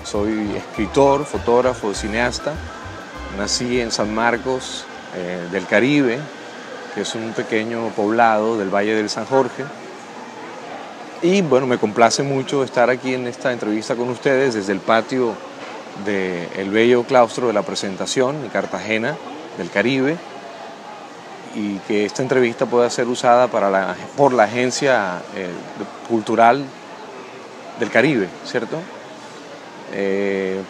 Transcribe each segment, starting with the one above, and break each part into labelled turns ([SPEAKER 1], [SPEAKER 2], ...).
[SPEAKER 1] Soy escritor, fotógrafo, cineasta. Nací en San Marcos del Caribe, que es un pequeño poblado del Valle del San Jorge. Y bueno, me complace mucho estar aquí en esta entrevista con ustedes desde el patio del bello claustro de la Presentación en Cartagena del Caribe, y que esta entrevista pueda ser usada por la Agencia Cultural del Caribe, ¿cierto?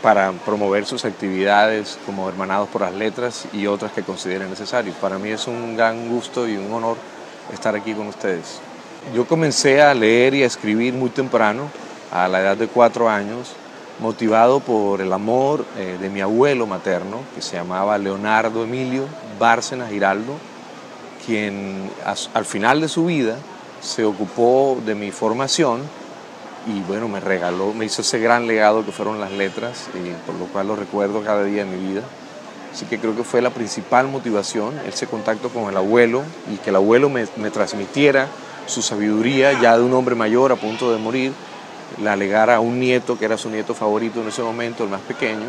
[SPEAKER 1] Para promover sus actividades como Hermanados por las Letras y otras que consideren necesarias. Para mí es un gran gusto y un honor estar aquí con ustedes. Yo comencé a leer y a escribir muy temprano, a la edad de 4 años, motivado por el amor de mi abuelo materno, que se llamaba Leonardo Emilio Bárcena Giraldo, quien al final de su vida se ocupó de mi formación y bueno, me hizo ese gran legado que fueron las letras, y por lo cual lo recuerdo cada día de mi vida. Así que creo que fue la principal motivación, ese contacto con el abuelo, y que el abuelo me transmitiera su sabiduría ya de un hombre mayor a punto de morir, la legara a un nieto que era su nieto favorito en ese momento, el más pequeño,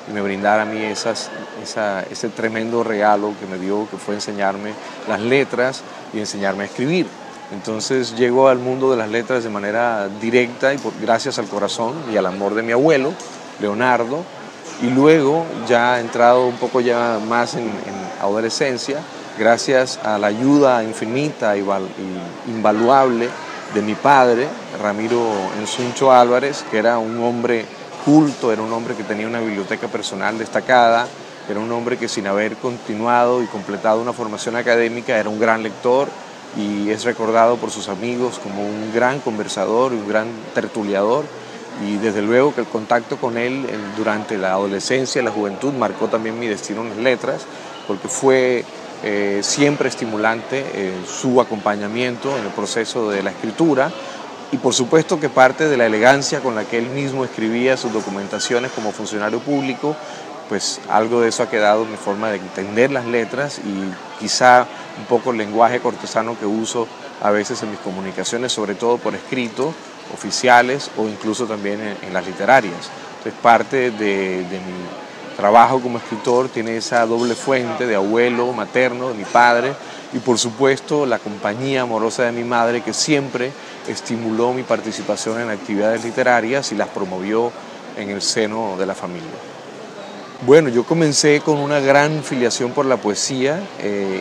[SPEAKER 1] y me brindara a mí ese tremendo regalo que me dio, que fue enseñarme las letras y enseñarme a escribir. Entonces llego al mundo de las letras de manera directa y gracias al corazón y al amor de mi abuelo, Leonardo, y luego ya entrado un poco ya más en adolescencia, gracias a la ayuda infinita y invaluable de mi padre, Ramiro Ensuncho Álvarez, que era un hombre culto, era un hombre que tenía una biblioteca personal destacada, era un hombre que sin haber continuado y completado una formación académica era un gran lector, y es recordado por sus amigos como un gran conversador y un gran tertuliador, y desde luego que el contacto con él durante la adolescencia y la juventud marcó también mi destino en las letras, porque fue siempre estimulante su acompañamiento en el proceso de la escritura, y por supuesto que parte de la elegancia con la que él mismo escribía sus documentaciones como funcionario público, pues algo de eso ha quedado en mi forma de entender las letras, y quizá un poco el lenguaje cortesano que uso a veces en mis comunicaciones, sobre todo por escrito, oficiales o incluso también en las literarias. Entonces parte de mi trabajo como escritor tiene esa doble fuente de abuelo materno, de mi padre, y por supuesto la compañía amorosa de mi madre, que siempre estimuló mi participación en actividades literarias y las promovió en el seno de la familia. Bueno, yo comencé con una gran filiación por la poesía.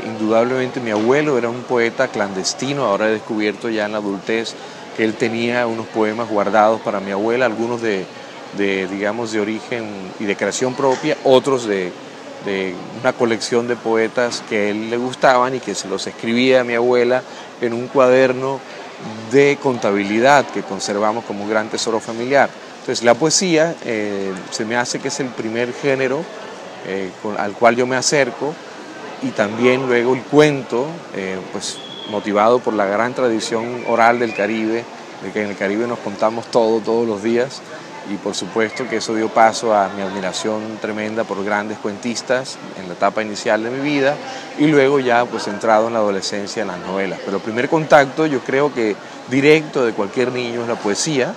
[SPEAKER 1] Indudablemente mi abuelo era un poeta clandestino. Ahora he descubierto ya en la adultez que él tenía unos poemas guardados para mi abuela, algunos digamos, de origen y de creación propia, otros de una colección de poetas que a él le gustaban y que se los escribía a mi abuela en un cuaderno de contabilidad que conservamos como un gran tesoro familiar. Entonces la poesía se me hace que es el primer género al cual yo me acerco, y también luego el cuento, pues motivado por la gran tradición oral del Caribe, de que en el Caribe nos contamos todo, todos los días, y por supuesto que eso dio paso a mi admiración tremenda por grandes cuentistas en la etapa inicial de mi vida, y luego ya pues entrado en la adolescencia en las novelas. Pero el primer contacto, yo creo que directo de cualquier niño, es la poesía,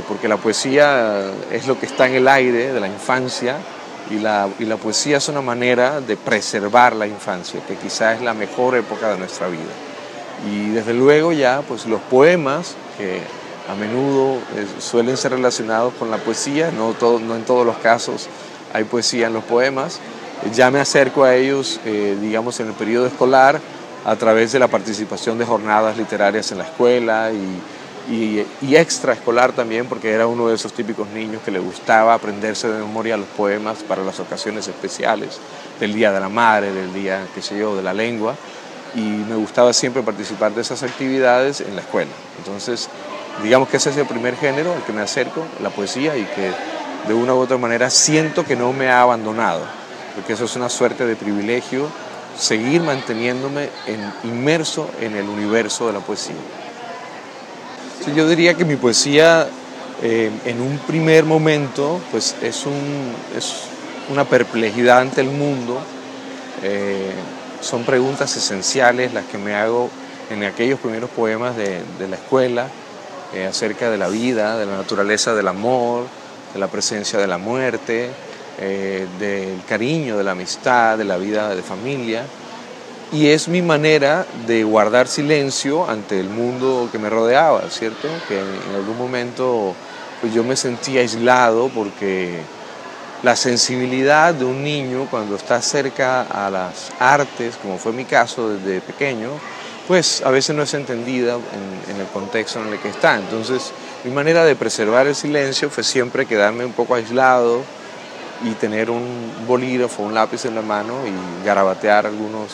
[SPEAKER 1] porque la poesía es lo que está en el aire de la infancia, y la poesía es una manera de preservar la infancia, que quizás es la mejor época de nuestra vida. Y desde luego ya pues los poemas, que a menudo suelen ser relacionados con la poesía, no en todos los casos hay poesía en los poemas, ya me acerco a ellos, digamos, en el periodo escolar, a través de la participación de jornadas literarias en la escuela, y extraescolar también, porque era uno de esos típicos niños que le gustaba aprenderse de memoria los poemas para las ocasiones especiales, del Día de la Madre, del Día, qué sé yo, de la Lengua, y me gustaba siempre participar de esas actividades en la escuela. Entonces, digamos que ese es el primer género al que me acerco, la poesía, y que de una u otra manera siento que no me ha abandonado, porque eso es una suerte de privilegio, seguir manteniéndome inmerso en el universo de la poesía. Yo diría que mi poesía, en un primer momento, pues es una perplejidad ante el mundo. Son preguntas esenciales las que me hago en aquellos primeros poemas de la escuela, acerca de la vida, de la naturaleza del amor, de la presencia de la muerte, del cariño, de la amistad, de la vida de familia. Y es mi manera de guardar silencio ante el mundo que me rodeaba, ¿cierto? Que en algún momento pues yo me sentía aislado porque la sensibilidad de un niño cuando está cerca a las artes, como fue mi caso desde pequeño, pues a veces no es entendida en el contexto en el que está. Entonces, mi manera de preservar el silencio fue siempre quedarme un poco aislado y tener un bolígrafo, un lápiz en la mano y garabatear algunos.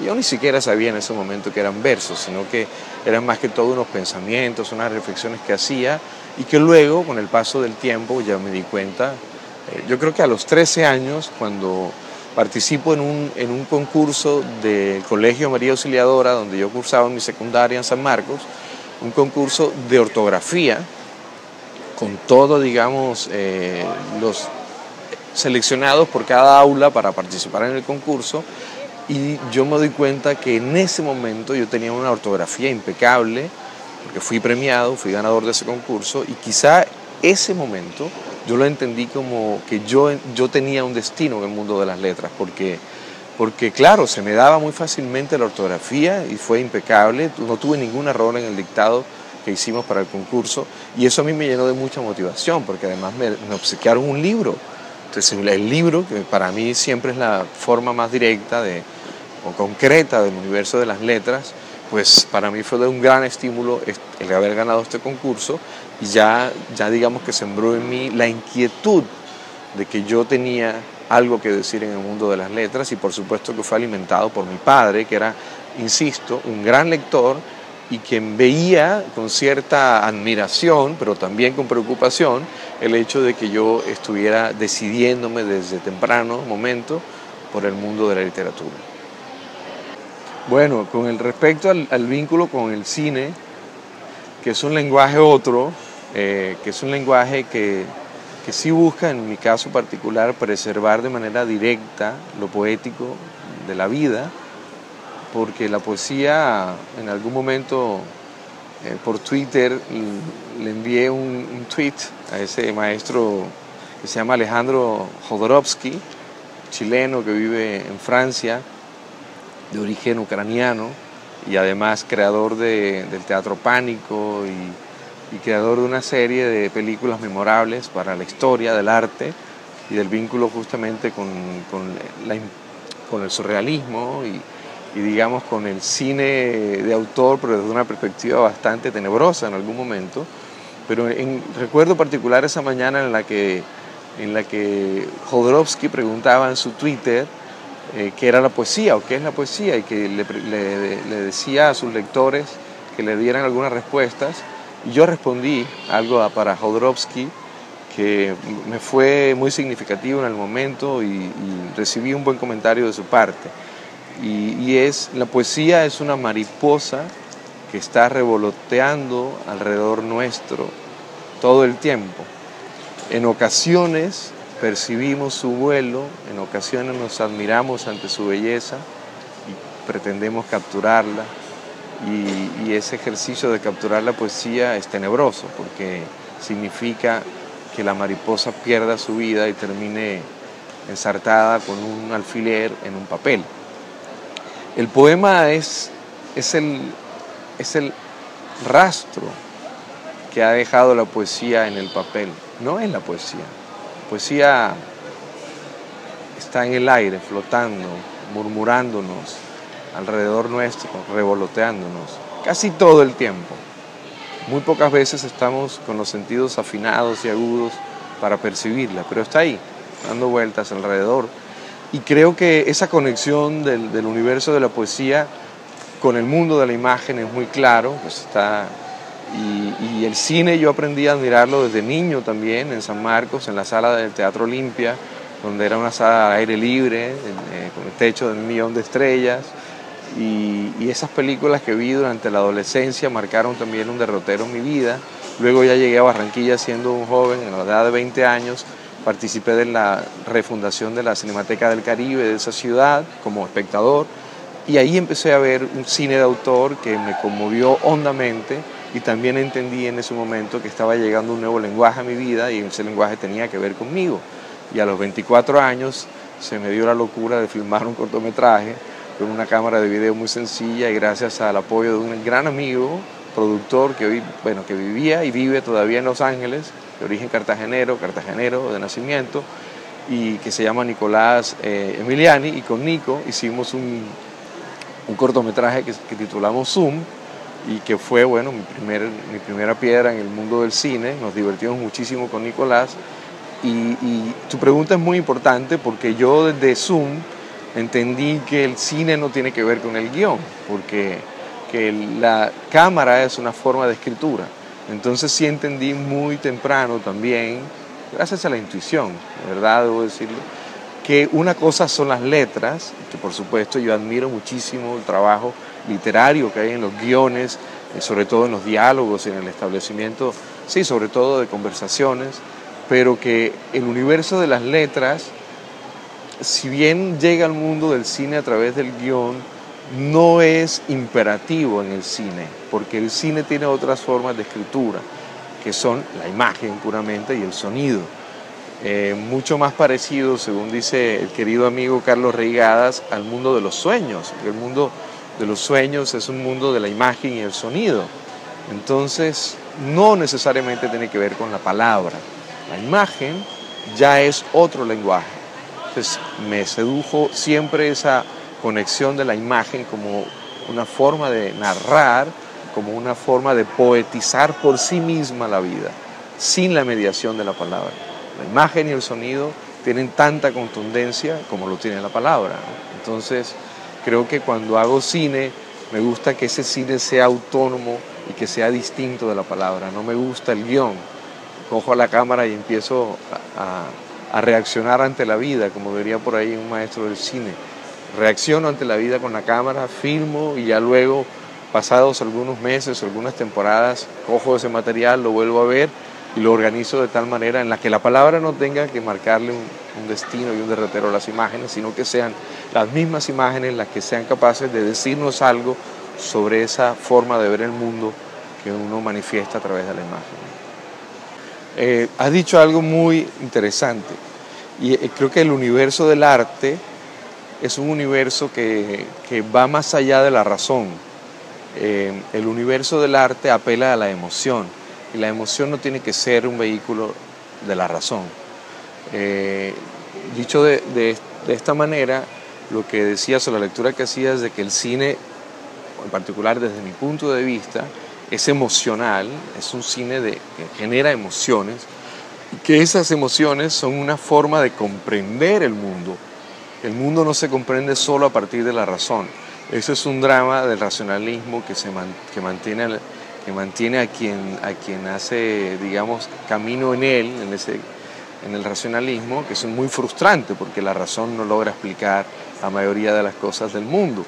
[SPEAKER 1] Yo ni siquiera sabía en ese momento que eran versos, sino que eran más que todo unos pensamientos, unas reflexiones que hacía y que luego, con el paso del tiempo, ya me di cuenta. Yo creo que a los 13 años, cuando participo en un concurso del Colegio María Auxiliadora, donde yo cursaba mi secundaria en San Marcos, un concurso de ortografía, con todo, digamos, los seleccionados por cada aula para participar en el concurso, y yo me doy cuenta que en ese momento yo tenía una ortografía impecable, porque fui premiado, fui ganador de ese concurso, y quizá ese momento yo lo entendí como que yo tenía un destino en el mundo de las letras, porque claro, se me daba muy fácilmente la ortografía y fue impecable, no tuve ningún error en el dictado que hicimos para el concurso, y eso a mí me llenó de mucha motivación, porque además me obsequiaron un libro. Entonces el libro, que para mí siempre es la forma más directa o concreta del universo de las letras, pues para mí fue de un gran estímulo el haber ganado este concurso, y ya digamos que sembró en mí la inquietud de que yo tenía algo que decir en el mundo de las letras, y por supuesto que fue alimentado por mi padre, que era, insisto, un gran lector y quien veía con cierta admiración, pero también con preocupación, el hecho de que yo estuviera decidiéndome desde temprano momento por el mundo de la literatura. Bueno, con el respecto al vínculo con el cine, que es un lenguaje otro, que es un lenguaje que sí busca, en mi caso particular, preservar de manera directa lo poético de la vida, porque la poesía, en algún momento por Twitter le envié un tweet a ese maestro que se llama Alejandro Jodorowsky, chileno que vive en Francia, de origen ucraniano, y además creador del Teatro Pánico y creador de una serie de películas memorables para la historia del arte y del vínculo justamente con el surrealismo y digamos con el cine de autor, pero desde una perspectiva bastante tenebrosa en algún momento. Pero recuerdo particular esa mañana en la que Jodorowsky preguntaba en su Twitter qué era la poesía o qué es la poesía, y que le decía a sus lectores que le dieran algunas respuestas, y yo respondí algo para Jodorowsky que me fue muy significativo en el momento, y recibí un buen comentario de su parte, y la poesía es una mariposa que está revoloteando alrededor nuestro todo el tiempo. En ocasiones percibimos su vuelo, en ocasiones nos admiramos ante su belleza y pretendemos capturarla, y ese ejercicio de capturar la poesía es tenebroso porque significa que la mariposa pierda su vida y termine ensartada con un alfiler en un papel. El poema es el rastro que ha dejado la poesía en el papel, no es la poesía. La poesía está en el aire, flotando, murmurándonos alrededor nuestro, revoloteándonos, casi todo el tiempo. Muy pocas veces estamos con los sentidos afinados y agudos para percibirla, pero está ahí, dando vueltas alrededor. Y creo que esa conexión del universo de la poesía con el mundo de la imagen es muy claro, pues está. Y el cine yo aprendí a admirarlo desde niño también, en San Marcos, en la sala del Teatro Olimpia, donde era una sala al aire libre, con el techo de 1.000.000 de estrellas. Y esas películas que vi durante la adolescencia marcaron también un derrotero en mi vida. Luego ya llegué a Barranquilla siendo un joven, a la edad de 20 años, participé de la refundación de la Cinemateca del Caribe de esa ciudad como espectador, y ahí empecé a ver un cine de autor que me conmovió hondamente, y también entendí en ese momento que estaba llegando un nuevo lenguaje a mi vida y ese lenguaje tenía que ver conmigo. Y a los 24 años se me dio la locura de filmar un cortometraje con una cámara de video muy sencilla y gracias al apoyo de un gran amigo, productor que hoy, bueno, que vivía y vive todavía en Los Ángeles, de origen cartagenero de nacimiento, y que se llama Nicolás Emiliani, y con Nico hicimos un cortometraje que titulamos Zoom, y que fue, bueno, mi primera piedra en el mundo del cine. Nos divertimos muchísimo con Nicolás, y tu pregunta es muy importante porque yo desde Zoom entendí que el cine no tiene que ver con el guión, porque que la cámara es una forma de escritura. Entonces sí entendí muy temprano también, gracias a la intuición, de verdad debo decirlo, que una cosa son las letras, que por supuesto yo admiro muchísimo el trabajo literario que hay en los guiones, sobre todo en los diálogos, en el establecimiento, sí, sobre todo de conversaciones, pero que el universo de las letras, si bien llega al mundo del cine a través del guión, no es imperativo en el cine, porque el cine tiene otras formas de escritura, que son la imagen puramente y el sonido. Mucho más parecido, según dice el querido amigo Carlos Reigadas, al mundo de los sueños, porque el mundo de los sueños es un mundo de la imagen y el sonido. Entonces, no necesariamente tiene que ver con la palabra. La imagen ya es otro lenguaje. Entonces, me sedujo siempre esa conexión de la imagen como una forma de narrar, como una forma de poetizar por sí misma la vida, sin la mediación de la palabra. La imagen y el sonido tienen tanta contundencia como lo tiene la palabra, ¿no? Entonces, creo que cuando hago cine, me gusta que ese cine sea autónomo y que sea distinto de la palabra. No me gusta el guión. Cojo la cámara y empiezo a reaccionar ante la vida, como diría por ahí un maestro del cine. Reacciono ante la vida con la cámara, filmo y ya luego, pasados algunos meses, algunas temporadas, cojo ese material, lo vuelvo a ver y lo organizo de tal manera en la que la palabra no tenga que marcarle un destino y un derrotero a las imágenes, sino que sean las mismas imágenes las que sean capaces de decirnos algo sobre esa forma de ver el mundo que uno manifiesta a través de la imagen. Has dicho algo muy interesante y creo que el universo del arte es un universo que va más allá de la razón. El universo del arte apela a la emoción y la emoción no tiene que ser un vehículo de la razón. Dicho de esta manera, lo que decías o la lectura que hacías de que el cine, en particular desde mi punto de vista, es emocional, es un cine que genera emociones, y que esas emociones son una forma de comprender el mundo. El mundo no se comprende solo a partir de la razón. Eso es un drama del racionalismo que mantiene a quien hace, digamos, camino en él, en el racionalismo, que es muy frustrante porque la razón no logra explicar la mayoría de las cosas del mundo.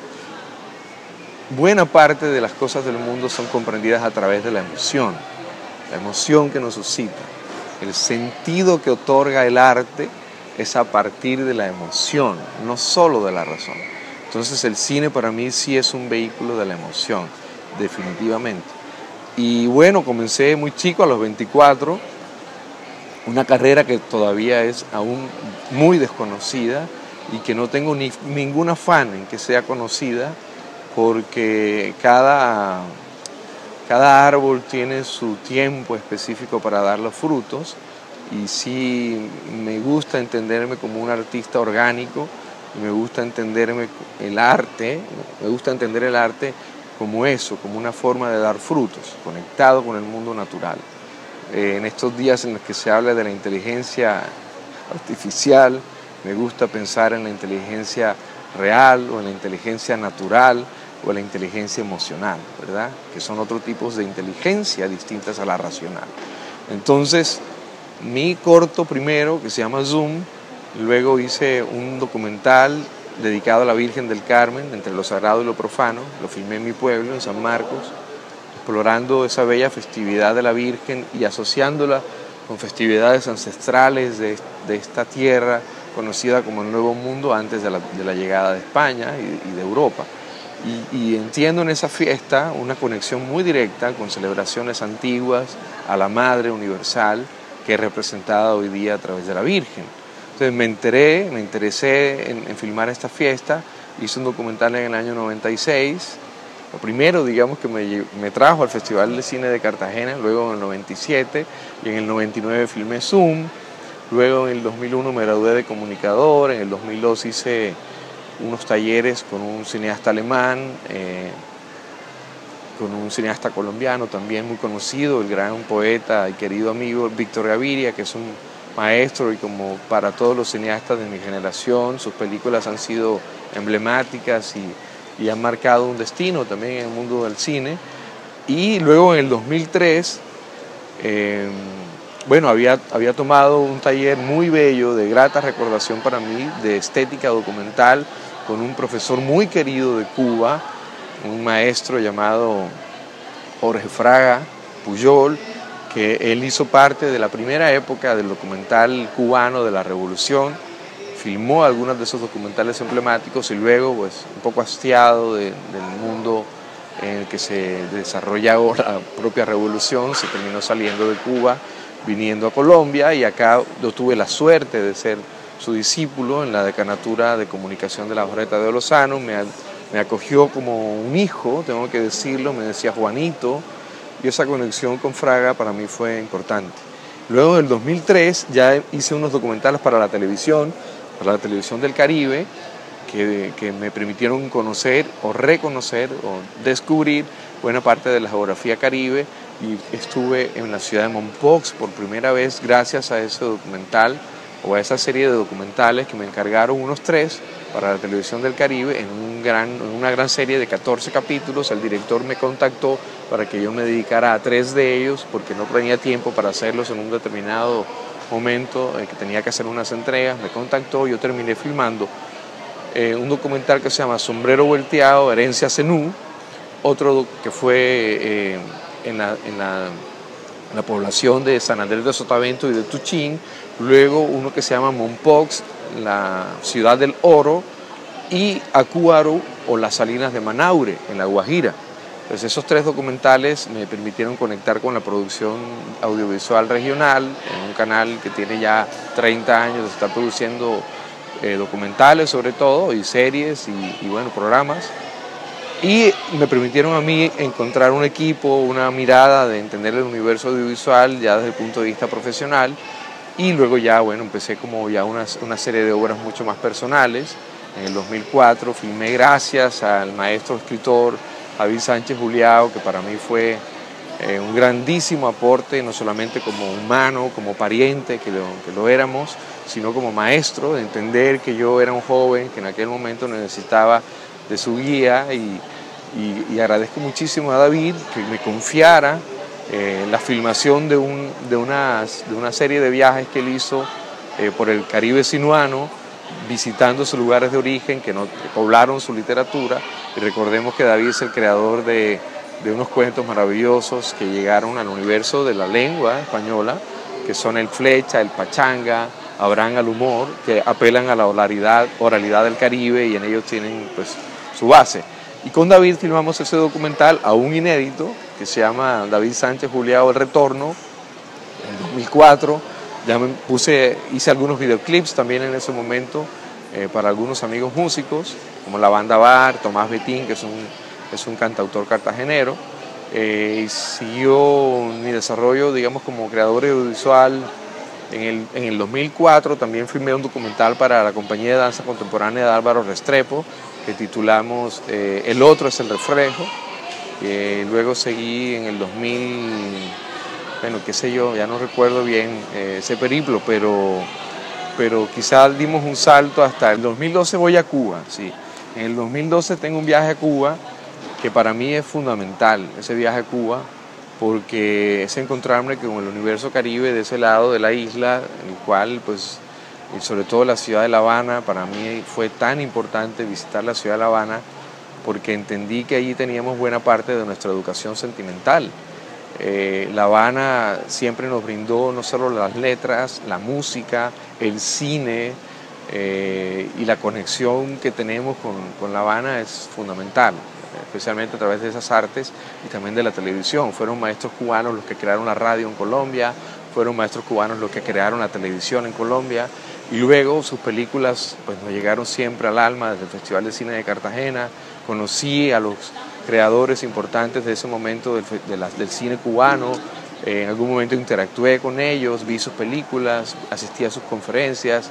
[SPEAKER 1] Buena parte de las cosas del mundo son comprendidas a través de la emoción que nos suscita. El sentido que otorga el arte es a partir de la emoción, no solo de la razón. Entonces el cine para mí sí es un vehículo de la emoción, definitivamente. Y bueno, comencé muy chico, a los 24, una carrera que todavía es aún muy desconocida y que no tengo ningún afán en que sea conocida, porque cada árbol tiene su tiempo específico para dar los frutos, y sí me gusta entenderme como un artista orgánico, y me gusta entenderme el arte, me gusta entender el arte como eso, como una forma de dar frutos, conectado con el mundo natural. En estos días en los que se habla de la inteligencia artificial, me gusta pensar en la inteligencia real o en la inteligencia natural o en la inteligencia emocional, ¿verdad? Que son otros tipos de inteligencia distintas a la racional. Entonces, mi corto primero, que se llama Zoom, luego hice un documental dedicado a la Virgen del Carmen, entre lo sagrado y lo profano, lo filmé en mi pueblo, en San Marcos, explorando esa bella festividad de la Virgen y asociándola con festividades ancestrales de esta tierra conocida como el Nuevo Mundo antes de la llegada de España y de Europa. y entiendo en esa fiesta una conexión muy directa con celebraciones antiguas a la Madre Universal, que es representada hoy día a través de la Virgen. Entonces me interesé en filmar esta fiesta, hice un documental en el año 96, lo primero, digamos, que me trajo al Festival de Cine de Cartagena, luego en el 97, y en el 99 filmé Zoom, luego en el 2001 me gradué de comunicador, en el 2002 hice unos talleres con un cineasta alemán, con un cineasta colombiano también muy conocido, el gran poeta y querido amigo Víctor Gaviria, que es un maestro y como para todos los cineastas de mi generación, sus películas han sido emblemáticas y han marcado un destino también en el mundo del cine. Y luego en el 2003, había tomado un taller muy bello, de grata recordación para mí, de estética documental, con un profesor muy querido de Cuba, un maestro llamado Jorge Fraga Pujol, que él hizo parte de la primera época del documental cubano de la Revolución, filmó algunos de esos documentales emblemáticos y luego, pues, un poco hastiado del mundo en el que se desarrolla la propia revolución, se terminó saliendo de Cuba, viniendo a Colombia, y acá yo tuve la suerte de ser su discípulo en la decanatura de comunicación de la Jorge de Lozano. Me acogió como un hijo, tengo que decirlo, me decía Juanito, y esa conexión con Fraga para mí fue importante. Luego del 2003 ya hice unos documentales para la televisión del Caribe, que me permitieron conocer o reconocer o descubrir buena parte de la geografía caribe, y estuve en la ciudad de Mompox por primera vez gracias a ese documental o a esa serie de documentales que me encargaron unos 3 para la televisión del Caribe en una gran serie de 14 capítulos. El director me contactó para que yo me dedicara a 3 de ellos porque no tenía tiempo para hacerlos en un determinado momento, que tenía que hacer unas entregas. Me contactó, yo terminé filmando un documental que se llama Sombrero Volteado, Herencia Zenú, otro que fue en la población de San Andrés de Sotavento y de Tuchín, luego uno que se llama Mompox, la ciudad del oro, y Acuaro o las Salinas de Manaure, en La Guajira. Entonces esos 3 documentales me permitieron conectar con la producción audiovisual regional, en un canal que tiene ya 30 años de estar produciendo documentales sobre todo, y series y programas. Y me permitieron a mí encontrar un equipo, una mirada de entender el universo audiovisual ya desde el punto de vista profesional, y luego ya, empecé como ya una serie de obras mucho más personales. En el 2004 filmé gracias al maestro escritor David Sánchez Juliao, que para mí fue un grandísimo aporte, no solamente como humano, como pariente, que lo éramos, sino como maestro, de entender que yo era un joven que en aquel momento necesitaba de su guía, y agradezco muchísimo a David que me confiara la filmación de una serie de viajes que él hizo por el Caribe sinuano, visitando sus lugares de origen que poblaron su literatura. Y recordemos que David es el creador de unos cuentos maravillosos que llegaron al universo de la lengua española, que son el Flecha, el Pachanga, Abraham al humor, que apelan a la oralidad del Caribe, y en ellos tienen, pues, su base. Y con David filmamos ese documental aún inédito que se llama David Sánchez Juliao El Retorno, en 2004. Ya hice algunos videoclips también en ese momento para algunos amigos músicos, como la banda Bar, Tomás Betín, que es un cantautor cartagenero. Y siguió mi desarrollo, digamos, como creador audiovisual. En el 2004 también filmé un documental para la compañía de danza contemporánea de Álvaro Restrepo, que titulamos El otro es el reflejo. Luego seguí en el 2000, qué sé yo, ya no recuerdo bien ese periplo, pero quizás dimos un salto hasta el 2012. Voy a Cuba, sí. En el 2012 tengo un viaje a Cuba que para mí es fundamental, ese viaje a Cuba, porque es encontrarme con el universo caribe de ese lado de la isla, en el cual, pues, y sobre todo la ciudad de La Habana. Para mí fue tan importante visitar la ciudad de La Habana porque entendí que allí teníamos buena parte de nuestra educación sentimental. La Habana siempre nos brindó no solo las letras, la música, el cine, y la conexión que tenemos con La Habana es fundamental, especialmente a través de esas artes y también de la televisión. Fueron maestros cubanos los que crearon la radio en Colombia, fueron maestros cubanos los que crearon la televisión en Colombia, y luego sus películas pues nos llegaron siempre al alma desde el Festival de Cine de Cartagena. Conocí a los creadores importantes de ese momento del cine cubano, en algún momento interactué con ellos, vi sus películas, asistí a sus conferencias,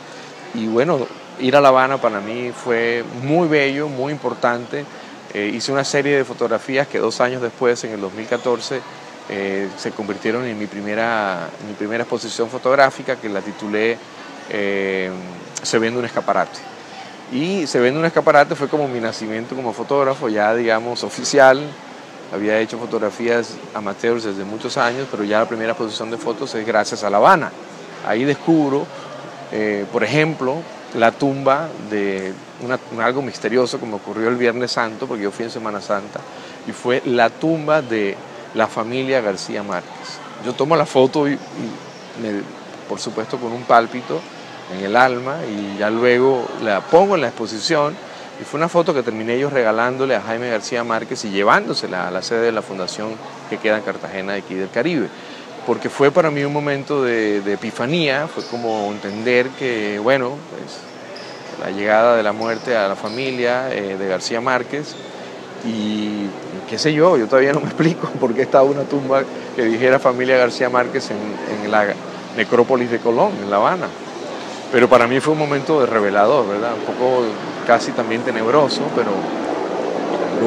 [SPEAKER 1] y bueno, ir a La Habana para mí fue muy bello, muy importante. Hice una serie de fotografías que 2 años después, en el 2014, se convirtieron en mi primera exposición fotográfica, que la titulé Se vende un escaparate. Y Se vende un escaparate fue como mi nacimiento como fotógrafo, ya digamos oficial. Había hecho fotografías amateurs desde muchos años, pero ya la primera exposición de fotos es gracias a La Habana. Ahí descubro, por ejemplo, la tumba de algo misterioso que me ocurrió el Viernes Santo, porque yo fui en Semana Santa, y fue la tumba de la familia García Márquez. Yo tomo la foto por supuesto con un pálpito en el alma, y ya luego la pongo en la exposición, y fue una foto que terminé yo regalándole a Jaime García Márquez y llevándosela a la sede de la fundación que queda en Cartagena, de aquí del Caribe, porque fue para mí un momento de epifanía. Fue como entender que, bueno, pues, la llegada de la muerte a la familia de García Márquez, y qué sé yo todavía no me explico por qué estaba una tumba que dijera familia García Márquez en la necrópolis de Colón, en La Habana. Pero para mí fue un momento revelador, ¿verdad? Un poco casi también tenebroso, pero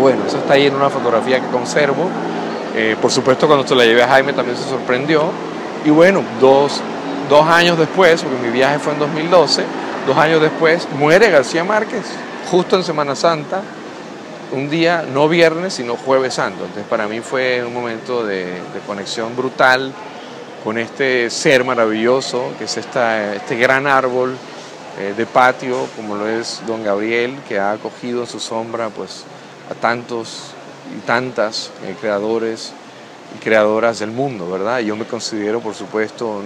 [SPEAKER 1] bueno, eso está ahí en una fotografía que conservo. Por supuesto, cuando se la llevé a Jaime también se sorprendió. Y bueno, dos años después, porque mi viaje fue en 2012, 2 años después, muere García Márquez, justo en Semana Santa, un día, no viernes, sino Jueves Santo. Entonces para mí fue un momento de conexión brutal con este ser maravilloso, que es este gran árbol de patio, como lo es Don Gabriel, que ha acogido en su sombra pues a tantos y tantas creadores y creadoras del mundo, ¿verdad? Y yo me considero, por supuesto,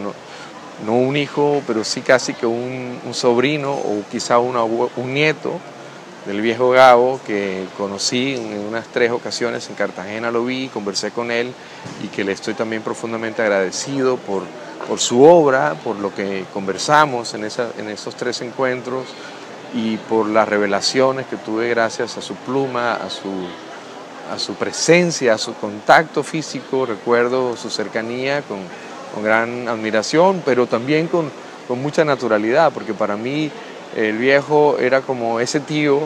[SPEAKER 1] no un hijo, pero sí casi que un sobrino, o quizá un nieto del viejo Gabo, que conocí en unas 3 ocasiones en Cartagena. Lo vi, conversé con él, y que le estoy también profundamente agradecido por su obra, por lo que conversamos en esos 3 encuentros, y por las revelaciones que tuve gracias a su pluma, a su presencia, a su contacto físico. Recuerdo su cercanía con gran admiración, pero también con mucha naturalidad, porque para mí el viejo era como ese tío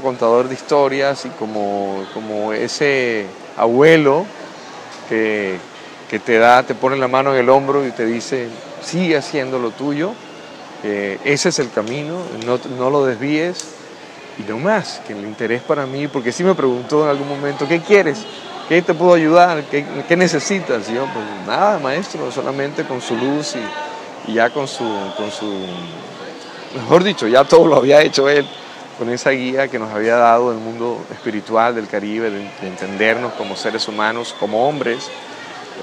[SPEAKER 1] contador de historias, y como ese abuelo que te pone la mano en el hombro y te dice, sigue haciendo lo tuyo, ese es el camino, no lo desvíes, y no más, que el interés para mí, porque sí me preguntó en algún momento, ¿qué quieres? ¿Qué te puedo ayudar? ¿Qué necesitas? Y yo, pues nada, maestro, solamente con su luz y ya con su, mejor dicho, ya todo lo había hecho él, con esa guía que nos había dado del mundo espiritual del Caribe, de entendernos como seres humanos, como hombres,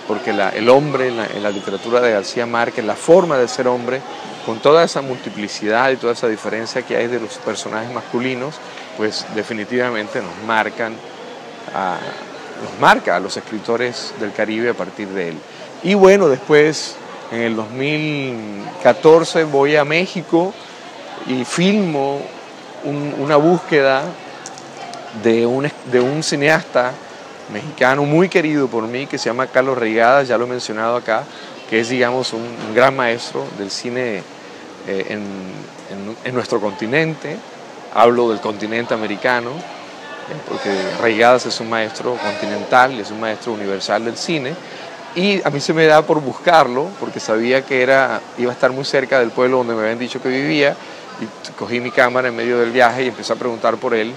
[SPEAKER 1] porque el hombre en la literatura de García Márquez, la forma de ser hombre, con toda esa multiplicidad y toda esa diferencia que hay de los personajes masculinos, pues definitivamente nos marca a los escritores del Caribe a partir de él. Y bueno, después, en el 2014, voy a México y filmo una búsqueda de un cineasta mexicano muy querido por mí, que se llama Carlos Reigadas, ya lo he mencionado acá, que es, digamos, un gran maestro del cine en nuestro continente. Hablo del continente americano, porque Reigadas es un maestro continental, es un maestro universal del cine, y a mí se me da por buscarlo, porque sabía que iba a estar muy cerca del pueblo donde me habían dicho que vivía, y cogí mi cámara en medio del viaje y empecé a preguntar por él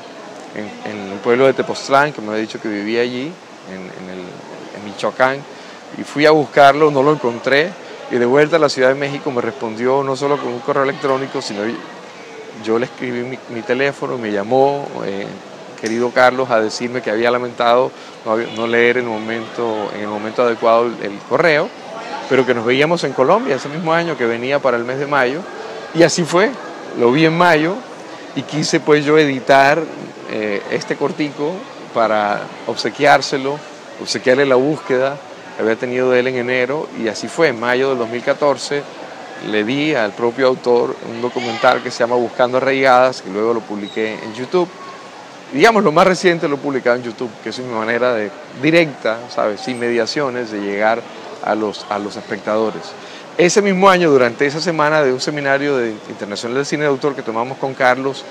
[SPEAKER 1] en el pueblo de Tepoztlán, que me había dicho que vivía allí, en Michoacán, y fui a buscarlo, no lo encontré, y de vuelta a la Ciudad de México me respondió no solo con un correo electrónico, sino yo le escribí mi teléfono, me llamó, querido Carlos, a decirme que había lamentado no leer en el momento adecuado el correo, pero que nos veíamos en Colombia ese mismo año, que venía para el mes de mayo, Y así fue, lo vi en mayo y quise pues yo editar este cortico para obsequiarle la búsqueda que había tenido de él en enero, y así fue. En mayo del 2014 le di al propio autor un documental que se llama Buscando Arraigadas, que luego lo publiqué en YouTube. Digamos, lo más reciente lo he publicado en YouTube, que es mi manera directa, ¿sabes?, sin mediaciones, de llegar a los espectadores. Ese mismo año, durante esa semana de un seminario internacional de cine de autor que tomamos con Carlos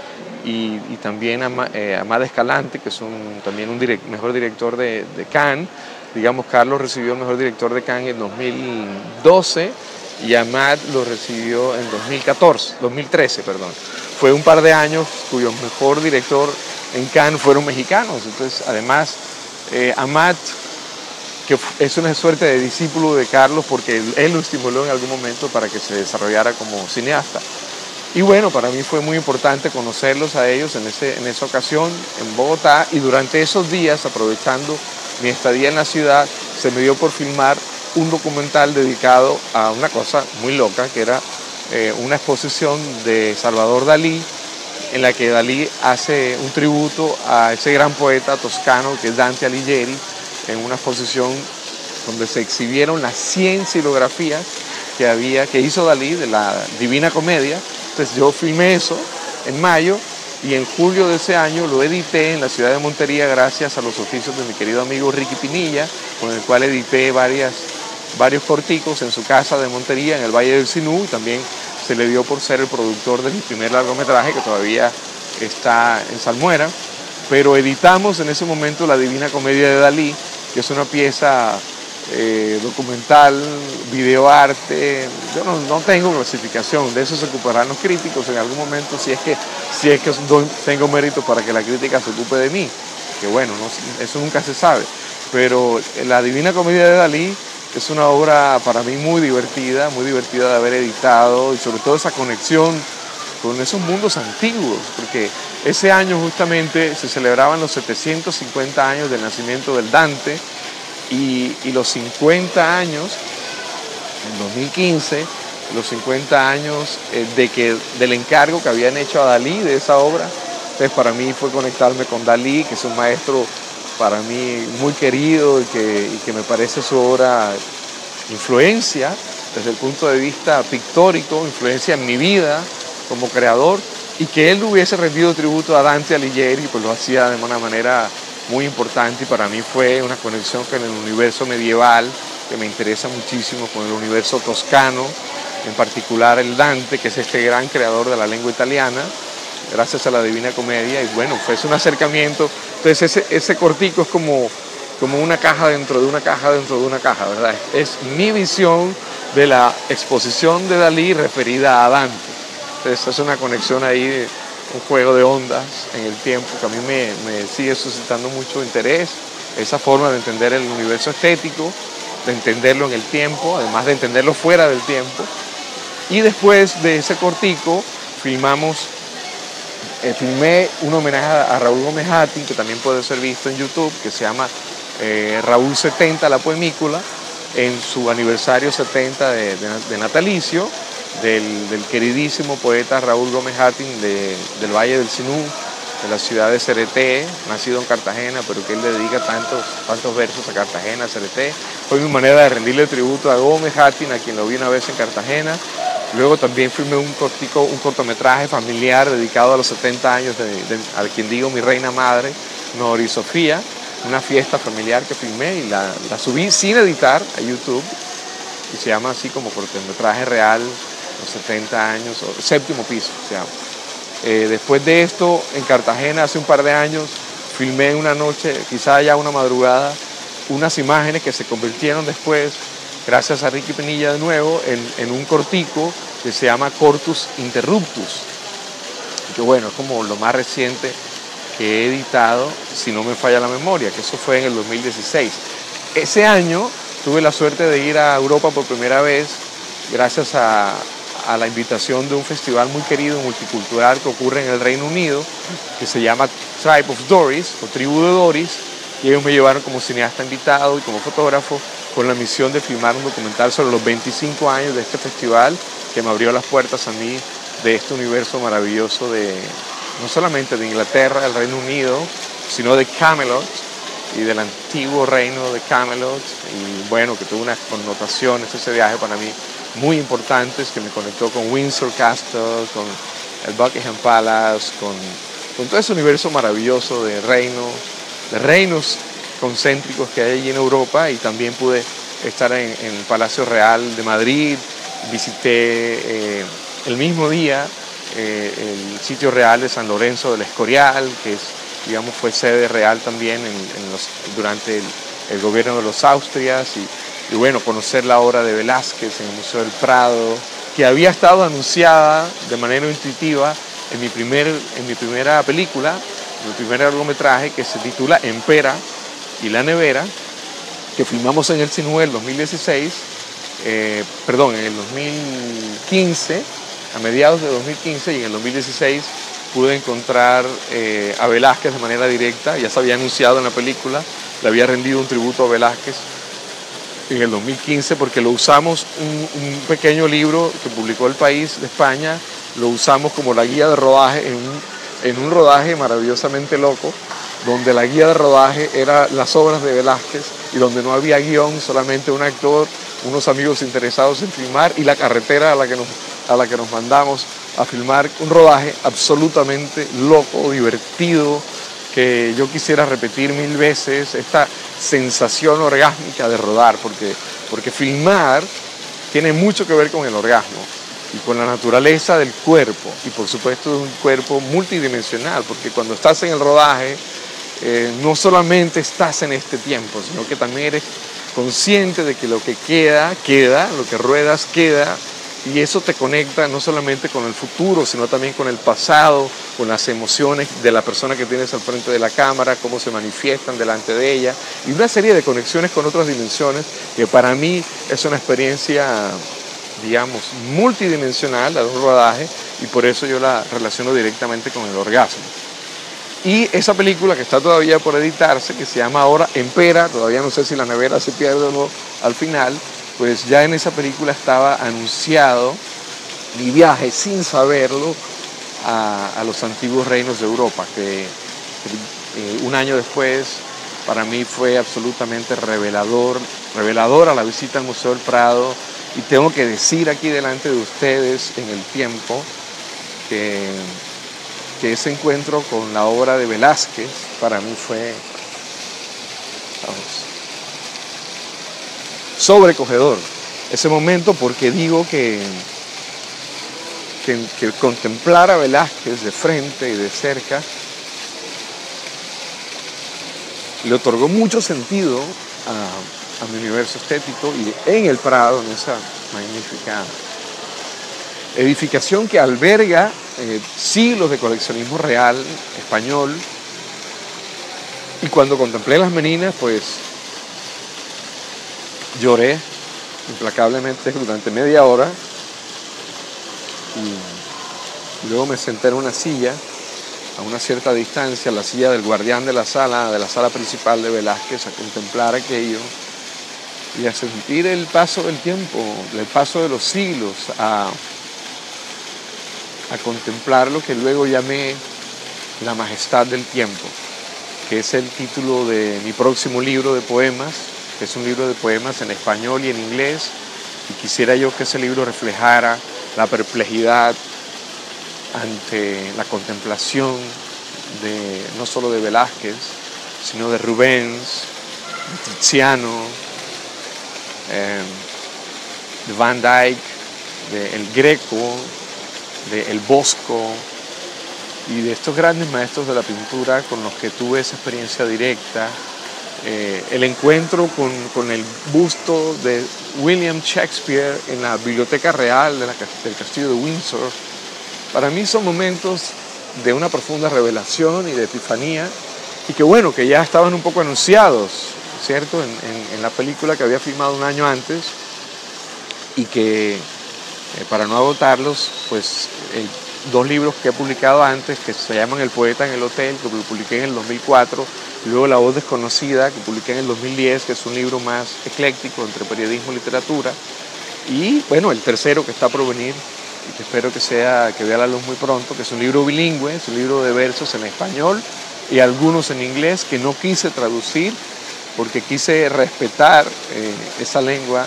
[SPEAKER 1] y también Amad Escalante, que es también un mejor director de Cannes, digamos, Carlos recibió el mejor director de Cannes en 2012 y Amad lo recibió en 2013. Fue un par de años cuyo mejor director en Cannes fueron mexicanos. Entonces, además, Amad, que es una suerte de discípulo de Carlos, porque él lo estimuló en algún momento para que se desarrollara como cineasta. Y bueno, para mí fue muy importante conocerlos a ellos en esa ocasión en Bogotá, y durante esos días, aprovechando mi estadía en la ciudad, se me dio por filmar un documental dedicado a una cosa muy loca, que era una exposición de Salvador Dalí, en la que Dalí hace un tributo a ese gran poeta toscano que es Dante Alighieri, en una exposición donde se exhibieron las 100 xilografías que hizo Dalí de la Divina Comedia. Entonces yo filmé eso en mayo, y en julio de ese año lo edité en la ciudad de Montería gracias a los oficios de mi querido amigo Ricky Pinilla, con el cual edité varios corticos en su casa de Montería, en el Valle del Sinú, y también se le dio por ser el productor de mi primer largometraje, que todavía está en salmuera. Pero editamos en ese momento La Divina Comedia de Dalí, que es una pieza documental, videoarte. Yo no tengo clasificación, de eso se ocuparán los críticos en algún momento, si es que tengo mérito para que la crítica se ocupe de mí, que bueno, eso nunca se sabe. Pero La Divina Comedia de Dalí es una obra para mí muy divertida de haber editado, y sobre todo esa conexión con esos mundos antiguos, porque ese año justamente se celebraban los 750 años del nacimiento del Dante, y los 50 años, en 2015, los 50 años del encargo que habían hecho a Dalí de esa obra. Entonces para mí fue conectarme con Dalí, que es un maestro para mí muy querido, y que me parece su obra influencia desde el punto de vista pictórico, influencia en mi vida como creador, y que él hubiese rendido tributo a Dante Alighieri, pues lo hacía de una manera muy importante, y para mí fue una conexión con el universo medieval, que me interesa muchísimo, con el universo toscano, en particular el Dante, que es este gran creador de la lengua italiana, gracias a la Divina Comedia. Y bueno, fue un acercamiento. Entonces ese cortico es como una caja dentro de una caja dentro de una caja, ¿verdad? Es mi visión de la exposición de Dalí referida a Dante. Entonces es una conexión ahí, un juego de ondas en el tiempo, que a mí me sigue suscitando mucho interés, esa forma de entender el universo estético, de entenderlo en el tiempo, además de entenderlo fuera del tiempo. Y después de ese cortico filmé un homenaje a Raúl Gómez Hattin, que también puede ser visto en YouTube, que se llama Raúl 70, la poemícula, en su aniversario 70 de natalicio, del queridísimo poeta Raúl Gómez Hattin del Valle del Sinú, de la ciudad de Cereté, nacido en Cartagena, pero que él le dedica tantos versos a Cartagena, a Cereté. Fue mi manera de rendirle tributo a Gómez Hattin, a quien lo vi una vez en Cartagena. Luego también filmé un cortometraje familiar dedicado a los 70 años a quien digo mi reina madre, Nori Sofía, una fiesta familiar que filmé y la subí sin editar a YouTube, y se llama así como cortometraje real, los 70 años, o Séptimo Piso se llama. Después de esto, en Cartagena, hace un par de años, filmé una noche, quizá ya una madrugada, unas imágenes que se convirtieron después, gracias a Ricky Pinilla de nuevo, en un cortico que se llama Cortus Interruptus, que bueno, es como lo más reciente que he editado, si no me falla la memoria, que eso fue en el 2016. Ese año tuve la suerte de ir a Europa por primera vez, gracias a la invitación de un festival muy querido multicultural que ocurre en el Reino Unido, que se llama Tribe of Doris, o Tribu de Doris, y ellos me llevaron como cineasta invitado y como fotógrafo, con la misión de filmar un documental sobre los 25 años de este festival, que me abrió las puertas a mí de este universo maravilloso no solamente de Inglaterra, del Reino Unido, sino de Camelot y del antiguo reino de Camelot. Y bueno, que tuvo unas connotaciones ese viaje para mí muy importantes, que me conectó con Windsor Castle, con el Buckingham Palace, con todo ese universo maravilloso de reinos concéntricos que hay allí en Europa. Y también pude estar en el Palacio Real de Madrid. Visité el mismo día el sitio real de San Lorenzo del Escorial, que fue sede real también durante el gobierno de los Austrias, y bueno, conocer la obra de Velázquez en el Museo del Prado, que había estado anunciada de manera intuitiva en mi primera película, mi primer largometraje, que se titula Empera y la nevera, que filmamos en el Sinué en el 2016, en el 2015, a mediados de 2015, y en el 2016 pude encontrar a Velázquez de manera directa. Ya se había anunciado en la película, le había rendido un tributo a Velázquez en el 2015, porque lo usamos, un pequeño libro que publicó El País de España, lo usamos como la guía de rodaje en un rodaje maravillosamente loco, donde la guía de rodaje era las obras de Velázquez y donde no había guión, solamente un actor, unos amigos interesados en filmar y la carretera a la que nos mandamos a filmar, un rodaje absolutamente loco, divertido, que yo quisiera repetir 1000 veces, esta sensación orgásmica de rodar, porque filmar tiene mucho que ver con el orgasmo y con la naturaleza del cuerpo, y por supuesto de un cuerpo multidimensional, porque cuando estás en el rodaje no solamente estás en este tiempo, sino que también eres consciente de que lo que queda, lo que ruedas queda, y eso te conecta no solamente con el futuro, sino también con el pasado, con las emociones de la persona que tienes al frente de la cámara, cómo se manifiestan delante de ella, y una serie de conexiones con otras dimensiones que para mí es una experiencia, digamos, multidimensional, la de un rodaje, y por eso yo la relaciono directamente con el orgasmo. Y esa película que está todavía por editarse, que se llama ahora Empera, todavía no sé si la nevera se pierde o no al final, pues ya en esa película estaba anunciado mi viaje sin saberlo a los antiguos reinos de Europa, que un año después para mí fue absolutamente reveladora la visita al Museo del Prado, y tengo que decir aquí delante de ustedes en el tiempo que ese encuentro con la obra de Velázquez para mí fue sobrecogedor. Ese momento, porque digo que contemplar a Velázquez de frente y de cerca le otorgó mucho sentido a mi universo estético, y en el Prado, en esa magnífica edificación que alberga siglos de coleccionismo real español. Y cuando contemplé las meninas, pues lloré implacablemente durante media hora, y luego me senté en una silla a una cierta distancia, la silla del guardián de la sala principal de Velázquez, a contemplar aquello y a sentir el paso del tiempo, el paso de los siglos, a contemplar lo que luego llamé La Majestad del Tiempo, que es el título de mi próximo libro de poemas, que es un libro de poemas en español y en inglés, y quisiera yo que ese libro reflejara la perplejidad ante la contemplación no solo de Velázquez, sino de Rubens, de Tiziano, de Van Dyck, de El Greco, de El Bosco, y de estos grandes maestros de la pintura con los que tuve esa experiencia directa. El encuentro con el busto de William Shakespeare en la Biblioteca Real del Castillo de Windsor, para mí son momentos de una profunda revelación y de epifanía, y que bueno, que ya estaban un poco anunciados, ¿cierto?, en la película que había filmado un año antes, y que para no agotarlos, pues 2 libros que he publicado antes, que se llaman El Poeta en el Hotel, que lo publiqué en el 2004, y luego La Voz Desconocida, que publiqué en el 2010, que es un libro más ecléctico entre periodismo y literatura, y bueno, el tercero que está por venir, y que espero que vea la luz muy pronto, que es un libro bilingüe, es un libro de versos en español y algunos en inglés que no quise traducir porque quise respetar esa lengua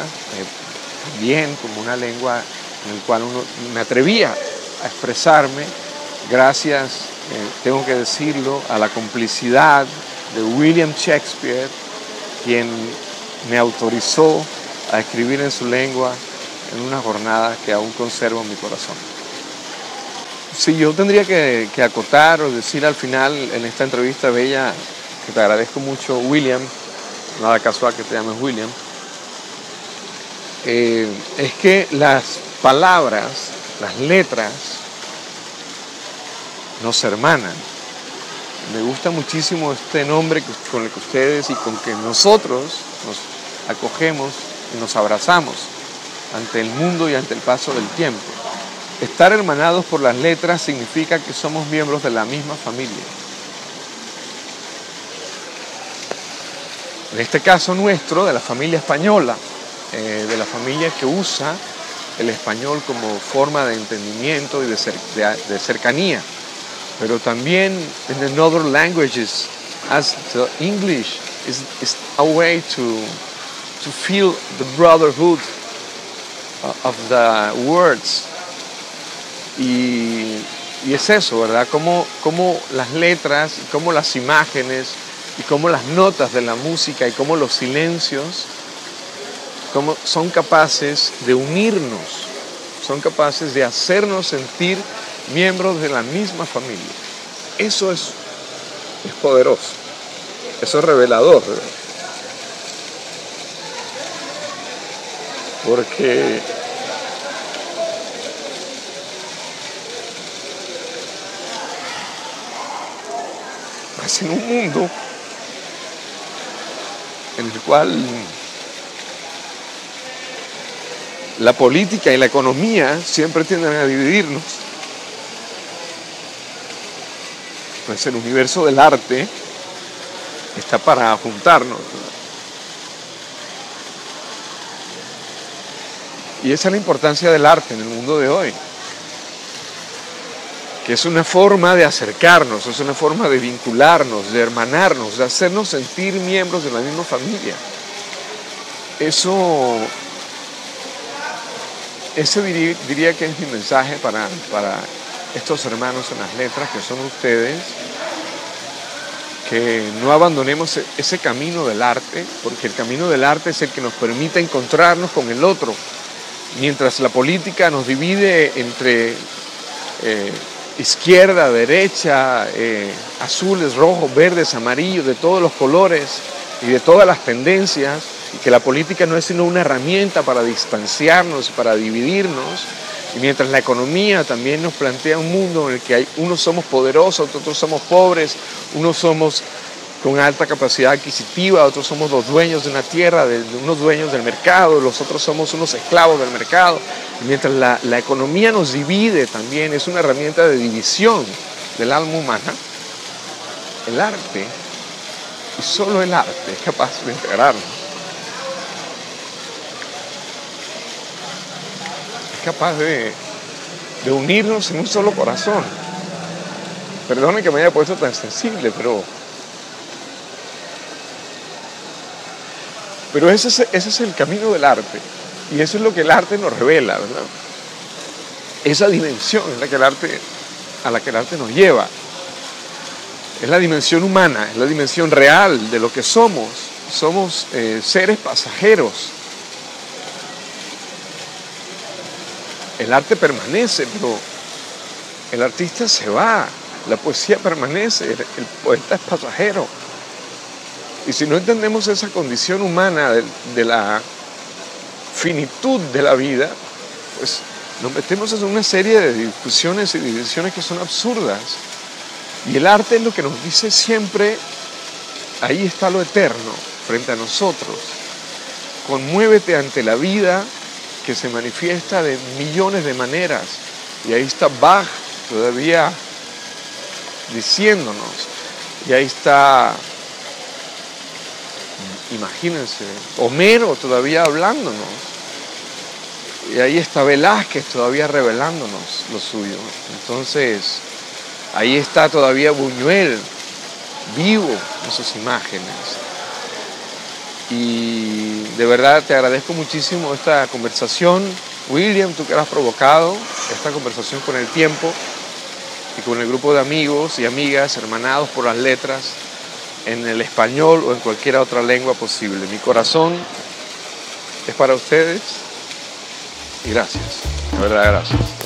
[SPEAKER 1] bien como una lengua en la cual me atrevía a expresarme gracias, tengo que decirlo, a la complicidad de William Shakespeare, quien me autorizó a escribir en su lengua en una jornada que aún conservo en mi corazón. Si yo tendría que acotar o decir al final en esta entrevista bella, que te agradezco mucho, William, nada casual que te llames William, es que las palabras, las letras, nos hermanan. Me gusta muchísimo este nombre con el que ustedes y con que nosotros nos acogemos y nos abrazamos ante el mundo y ante el paso del tiempo. Estar hermanados por las letras significa que somos miembros de la misma familia. En este caso nuestro, de la familia española, de la familia que usa el español como forma de entendimiento y de cercanía. Pero también in other languages, as the English is a way to feel the brotherhood of the words. Y es eso, ¿verdad? Como las letras, como las imágenes, y como las notas de la música, y como los silencios, como son capaces de unirnos, son capaces de hacernos sentir miembros de la misma familia. Eso es poderoso, eso es revelador, ¿verdad? Porque es en un mundo en el cual la política y la economía siempre tienden a dividirnos, pues el universo del arte está para juntarnos, ¿verdad? Y esa es la importancia del arte en el mundo de hoy, que es una forma de acercarnos, es una forma de vincularnos, de hermanarnos, de hacernos sentir miembros de la misma familia. Ese diría que es mi mensaje para estos hermanos en las letras, que son ustedes, que no abandonemos ese camino del arte, porque el camino del arte es el que nos permite encontrarnos con el otro, mientras la política nos divide entre izquierda, derecha, azules, rojos, verdes, amarillos, de todos los colores y de todas las tendencias, y que la política no es sino una herramienta para distanciarnos, para dividirnos, y mientras la economía también nos plantea un mundo en el que unos somos poderosos, otros somos pobres, unos somos con alta capacidad adquisitiva, otros somos los dueños de una tierra, unos dueños del mercado, los otros somos unos esclavos del mercado. Y mientras la economía nos divide también, es una herramienta de división del alma humana, el arte, y solo el arte, es capaz de integrarnos. Es capaz de unirnos en un solo corazón. Perdone que me haya puesto tan sensible, pero ese es el camino del arte, y eso es lo que el arte nos revela, ¿verdad? Esa dimensión es a la que el arte nos lleva. Es la dimensión humana, es la dimensión real de lo que somos. Somos seres pasajeros. El arte permanece, pero el artista se va, la poesía permanece, el poeta es pasajero. Y si no entendemos esa condición humana de la finitud de la vida, pues nos metemos en una serie de discusiones y divisiones que son absurdas. Y el arte es lo que nos dice siempre, ahí está lo eterno frente a nosotros. Conmuévete ante la vida que se manifiesta de millones de maneras. Y ahí está Bach todavía diciéndonos, y ahí está, imagínense, Homero todavía hablándonos. Y ahí está Velázquez todavía revelándonos lo suyo. Entonces, ahí está todavía Buñuel, vivo en sus imágenes. Y de verdad te agradezco muchísimo esta conversación. William, tú que la has provocado, esta conversación con el tiempo y con el grupo de amigos y amigas hermanados por las letras en el español o en cualquier otra lengua posible. Mi corazón es para ustedes y gracias, de verdad gracias.